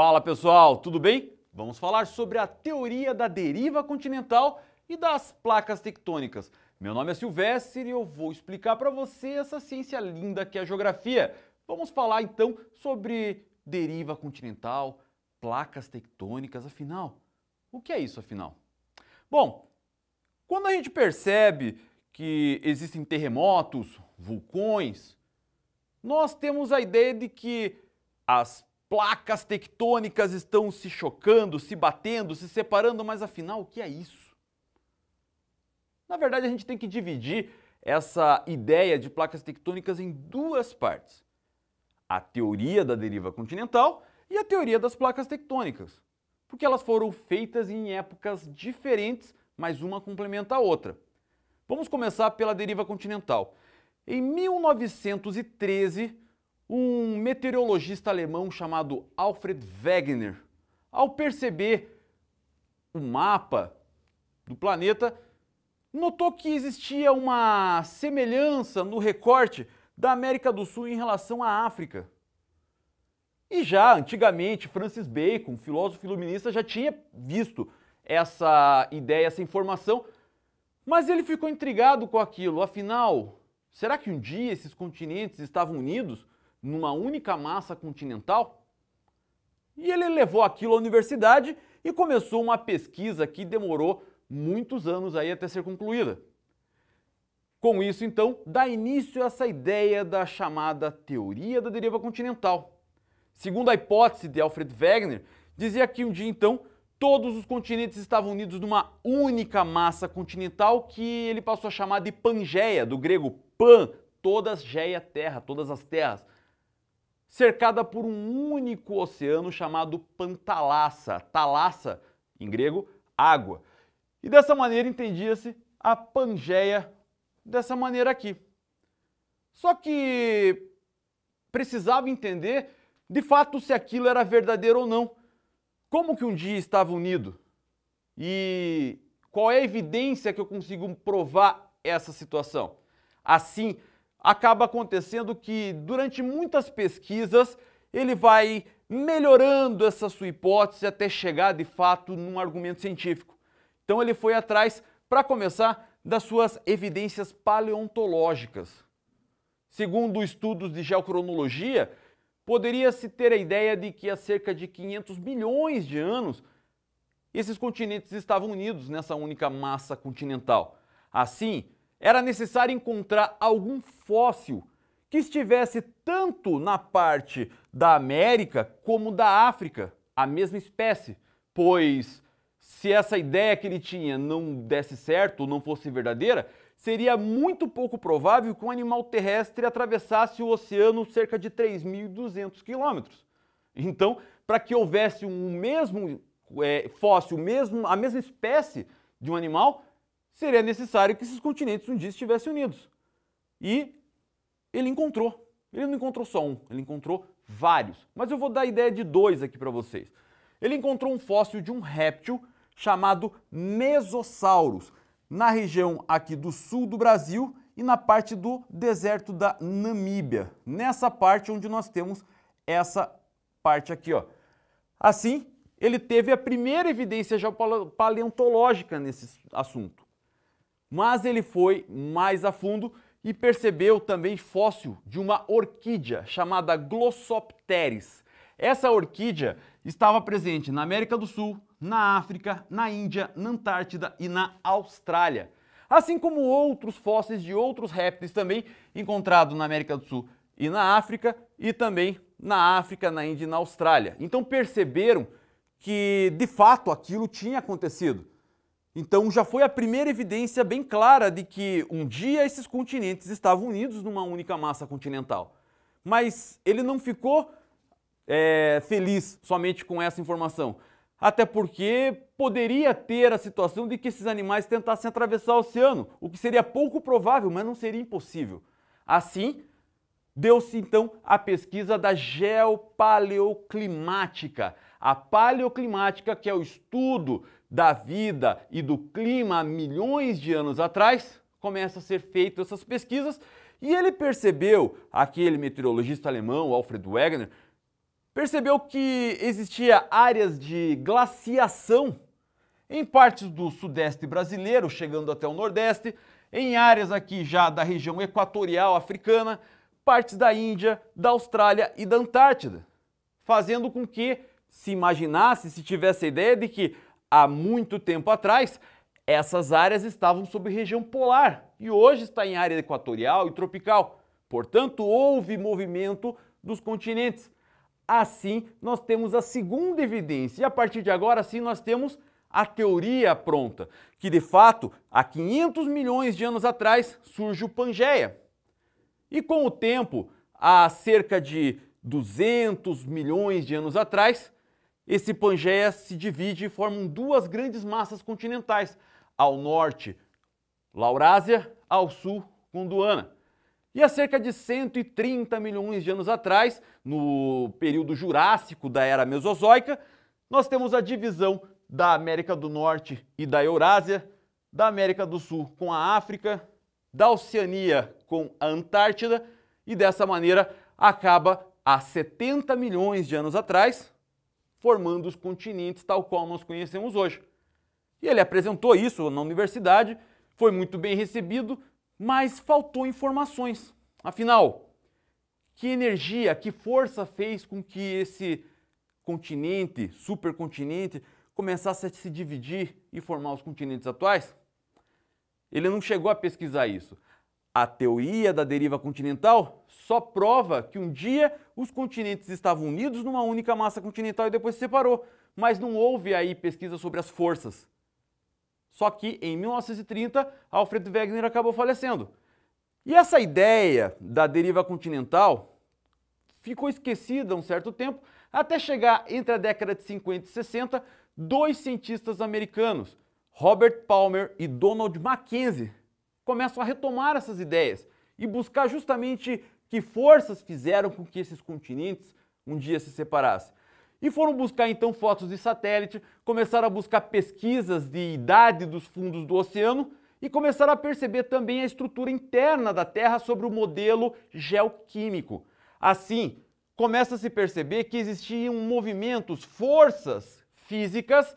Fala pessoal, tudo bem? Vamos falar sobre a teoria da deriva continental e das placas tectônicas. Meu nome é Silvestre e eu vou explicar para você essa ciência linda que é a geografia. Vamos falar então sobre deriva continental, placas tectônicas, afinal, o que é isso afinal? Bom, quando a gente percebe que existem terremotos, vulcões, nós temos a ideia de que as placas tectônicas estão se chocando, se batendo, se separando, mas afinal, o que é isso? Na verdade, a gente tem que dividir essa ideia de placas tectônicas em duas partes: a teoria da deriva continental e a teoria das placas tectônicas, porque elas foram feitas em épocas diferentes, mas uma complementa a outra. Vamos começar pela deriva continental. Em 1913, um meteorologista alemão chamado Alfred Wegener, ao perceber o mapa do planeta, notou que existia uma semelhança no recorte da América do Sul em relação à África. E já antigamente, Francis Bacon, filósofo iluminista, já tinha visto essa ideia, essa informação, mas ele ficou intrigado com aquilo. Afinal, será que um dia esses continentes estavam unidos numa única massa continental? E ele levou aquilo à universidade e começou uma pesquisa que demorou muitos anos aí até ser concluída. Com isso, então, dá início a essa ideia da chamada teoria da deriva continental. Segundo a hipótese de Alfred Wegener, dizia que um dia, então, todos os continentes estavam unidos numa única massa continental que ele passou a chamar de Pangeia, do grego pan, todas geia, terra, todas as terras, cercada por um único oceano chamado Pantalassa, talassa, em grego, água. E dessa maneira entendia-se a Pangeia dessa maneira aqui. Só que precisava entender, de fato, se aquilo era verdadeiro ou não. Como que um dia estava unido? E qual é a evidência que eu consigo provar essa situação? Assim, acaba acontecendo que durante muitas pesquisas ele vai melhorando essa sua hipótese até chegar de fato num argumento científico. Então ele foi atrás, para começar, das suas evidências paleontológicas. Segundo estudos de geocronologia, poderia-se ter a ideia de que há cerca de 500 milhões de anos esses continentes estavam unidos nessa única massa continental. Assim, era necessário encontrar algum fóssil que estivesse tanto na parte da América como da África, a mesma espécie, pois se essa ideia que ele tinha não desse certo, não fosse verdadeira, seria muito pouco provável que um animal terrestre atravessasse o oceano cerca de 3.200 quilômetros. Então, para que houvesse um mesmo fóssil, a mesma espécie de um animal, seria necessário que esses continentes um dia estivessem unidos. E ele encontrou. Ele não encontrou só um, ele encontrou vários. Mas eu vou dar a ideia de dois aqui para vocês. Ele encontrou um fóssil de um réptil chamado Mesosaurus, na região aqui do sul do Brasil e na parte do deserto da Namíbia, nessa parte onde nós temos essa parte aqui, ó. Assim, ele teve a primeira evidência paleontológica nesse assunto. Mas ele foi mais a fundo e percebeu também fóssil de uma orquídea chamada Glossopteris. Essa orquídea estava presente na América do Sul, na África, na Índia, na Antártida e na Austrália. Assim como outros fósseis de outros répteis também encontrados na América do Sul e na África, e também na África, na Índia e na Austrália. Então perceberam que de fato aquilo tinha acontecido. Então já foi a primeira evidência bem clara de que um dia esses continentes estavam unidos numa única massa continental. Mas ele não ficou feliz somente com essa informação. Até porque poderia ter a situação de que esses animais tentassem atravessar o oceano, o que seria pouco provável, mas não seria impossível. Assim, deu-se então a pesquisa da geopaleoclimática. A paleoclimática, que é o estudo da vida e do clima há milhões de anos atrás, começa a ser feito essas pesquisas e ele percebeu, aquele meteorologista alemão, Alfred Wegener, percebeu que existia áreas de glaciação em partes do sudeste brasileiro, chegando até o nordeste, em áreas aqui já da região equatorial africana, partes da Índia, da Austrália e da Antártida, fazendo com que se imaginasse, se tivesse a ideia de que há muito tempo atrás essas áreas estavam sob região polar e hoje está em área equatorial e tropical. Portanto, houve movimento dos continentes. Assim, nós temos a segunda evidência e a partir de agora sim nós temos a teoria pronta, que de fato, há 500 milhões de anos atrás, surge o Pangeia. E com o tempo, há cerca de 200 milhões de anos atrás, esse Pangeia se divide e formam duas grandes massas continentais, ao norte, Laurásia, ao sul, Gondwana. E há cerca de 130 milhões de anos atrás, no período Jurássico da Era Mesozoica, nós temos a divisão da América do Norte e da Eurásia, da América do Sul com a África, da Oceania com a Antártida e dessa maneira acaba há 70 milhões de anos atrás formando os continentes tal qual nós conhecemos hoje. E ele apresentou isso na universidade, foi muito bem recebido, mas faltou informações. Afinal, que energia, que força fez com que esse continente, supercontinente, começasse a se dividir e formar os continentes atuais? Ele não chegou a pesquisar isso. A teoria da deriva continental só prova que um dia os continentes estavam unidos numa única massa continental e depois se separou, mas não houve aí pesquisa sobre as forças. Só que em 1930, Alfred Wegener acabou falecendo. E essa ideia da deriva continental ficou esquecida há um certo tempo, até chegar entre a década de 50 e 60, dois cientistas americanos, Robert Palmer e Donald Mackenzie, começam a retomar essas ideias e buscar justamente que forças fizeram com que esses continentes um dia se separassem. E foram buscar então fotos de satélite, começaram a buscar pesquisas de idade dos fundos do oceano e começaram a perceber também a estrutura interna da Terra sobre o modelo geoquímico. Assim, começa a se perceber que existiam movimentos, forças físicas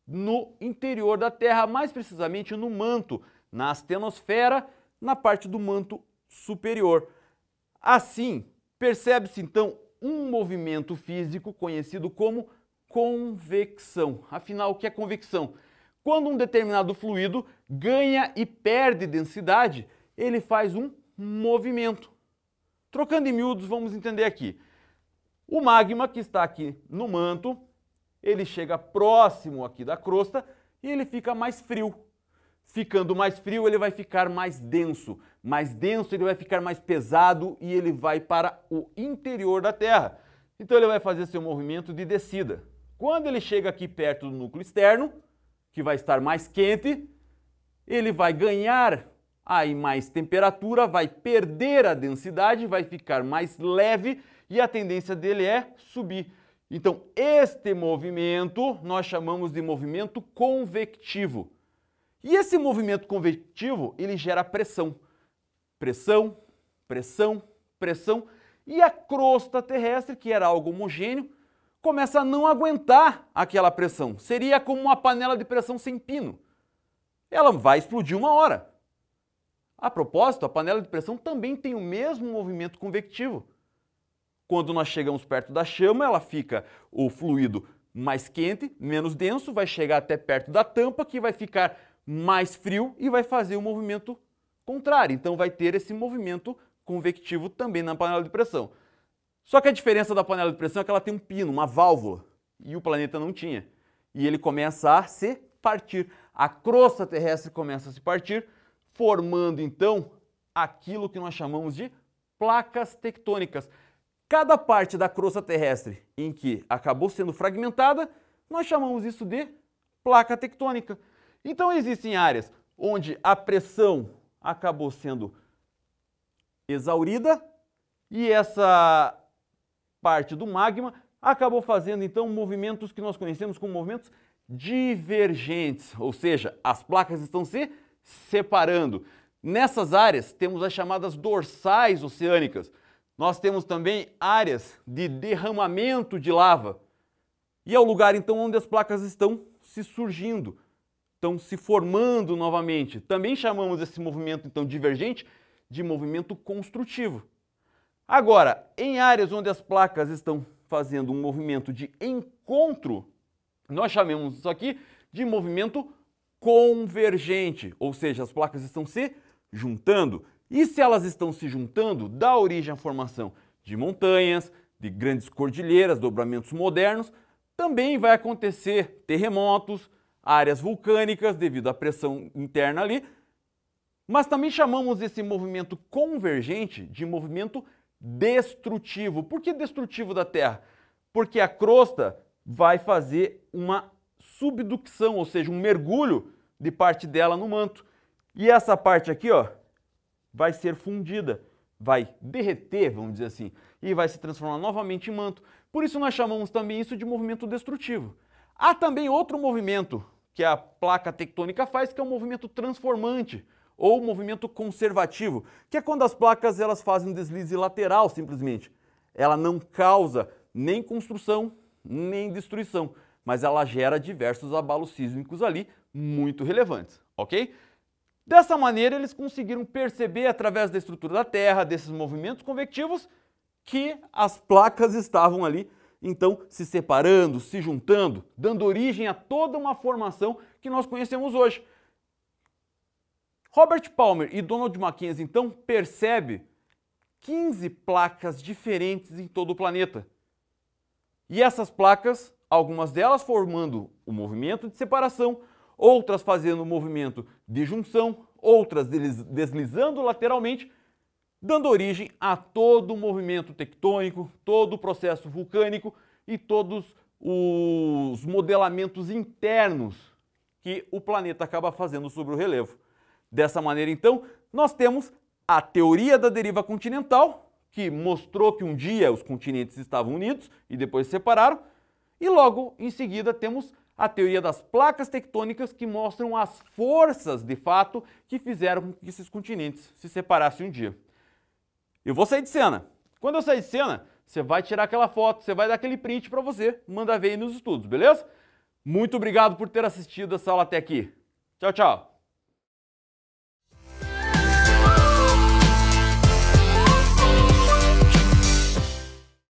no interior da Terra, mais precisamente no manto, na astenosfera, na parte do manto superior. Assim, percebe-se então um movimento físico conhecido como convecção. Afinal, o que é convecção? Quando um determinado fluido ganha e perde densidade, ele faz um movimento. Trocando em miúdos, vamos entender aqui. O magma que está aqui no manto, ele chega próximo aqui da crosta e ele fica mais frio. Ficando mais frio, ele vai ficar mais denso. Mais denso, ele vai ficar mais pesado e ele vai para o interior da Terra. Então ele vai fazer seu movimento de descida. Quando ele chega aqui perto do núcleo externo, que vai estar mais quente, ele vai ganhar aí mais temperatura, vai perder a densidade, vai ficar mais leve e a tendência dele é subir. Então este movimento nós chamamos de movimento convectivo. E esse movimento convectivo, ele gera pressão. Pressão, pressão, pressão. E a crosta terrestre, que era algo homogêneo, começa a não aguentar aquela pressão. Seria como uma panela de pressão sem pino. Ela vai explodir uma hora. A propósito, a panela de pressão também tem o mesmo movimento convectivo. Quando nós chegamos perto da chama, ela fica o fluido mais quente, menos denso, vai chegar até perto da tampa, que vai ficar mais frio e vai fazer o movimento contrário. Então vai ter esse movimento convectivo também na panela de pressão. Só que a diferença da panela de pressão é que ela tem um pino, uma válvula, e o planeta não tinha. E ele começa a se partir. A crosta terrestre começa a se partir, formando então aquilo que nós chamamos de placas tectônicas. Cada parte da crosta terrestre em que acabou sendo fragmentada, nós chamamos isso de placa tectônica. Então existem áreas onde a pressão acabou sendo exaurida e essa parte do magma acabou fazendo então movimentos que nós conhecemos como movimentos divergentes, ou seja, as placas estão se separando. Nessas áreas temos as chamadas dorsais oceânicas. Nós temos também áreas de derramamento de lava. E é o lugar, então, onde as placas estão se surgindo, estão se formando novamente. Também chamamos esse movimento, então, divergente de movimento construtivo. Agora, em áreas onde as placas estão fazendo um movimento de encontro, nós chamamos isso aqui de movimento convergente, ou seja, as placas estão se juntando. E se elas estão se juntando, dá origem à formação de montanhas, de grandes cordilheiras, dobramentos modernos. Também vai acontecer terremotos, áreas vulcânicas devido à pressão interna ali. Mas também chamamos esse movimento convergente de movimento destrutivo. Por que destrutivo da Terra? Porque a crosta vai fazer uma subducção, ou seja, um mergulho de parte dela no manto. E essa parte aqui, ó, vai ser fundida, vai derreter, vamos dizer assim, e vai se transformar novamente em manto. Por isso nós chamamos também isso de movimento destrutivo. Há também outro movimento que a placa tectônica faz, que é o movimento transformante, ou movimento conservativo, que é quando as placas elas fazem um deslize lateral, simplesmente. Ela não causa nem construção, nem destruição, mas ela gera diversos abalos sísmicos ali, muito relevantes, ok? Dessa maneira, eles conseguiram perceber, através da estrutura da Terra, desses movimentos convectivos, que as placas estavam ali, então, se separando, se juntando, dando origem a toda uma formação que nós conhecemos hoje. Robert Palmer e Donald Mackenzie, então, percebem 15 placas diferentes em todo o planeta. E essas placas, algumas delas formando o movimento de separação, outras fazendo o movimento de junção, outras deslizando lateralmente, dando origem a todo o movimento tectônico, todo o processo vulcânico e todos os modelamentos internos que o planeta acaba fazendo sobre o relevo. Dessa maneira, então, nós temos a teoria da deriva continental, que mostrou que um dia os continentes estavam unidos e depois se separaram, e logo em seguida temos a teoria das placas tectônicas, que mostram as forças, de fato, que fizeram com que esses continentes se separassem um dia. Eu vou sair de cena. Quando eu sair de cena, você vai tirar aquela foto, você vai dar aquele print para você, manda ver aí nos estudos, beleza? Muito obrigado por ter assistido essa aula até aqui. Tchau, tchau!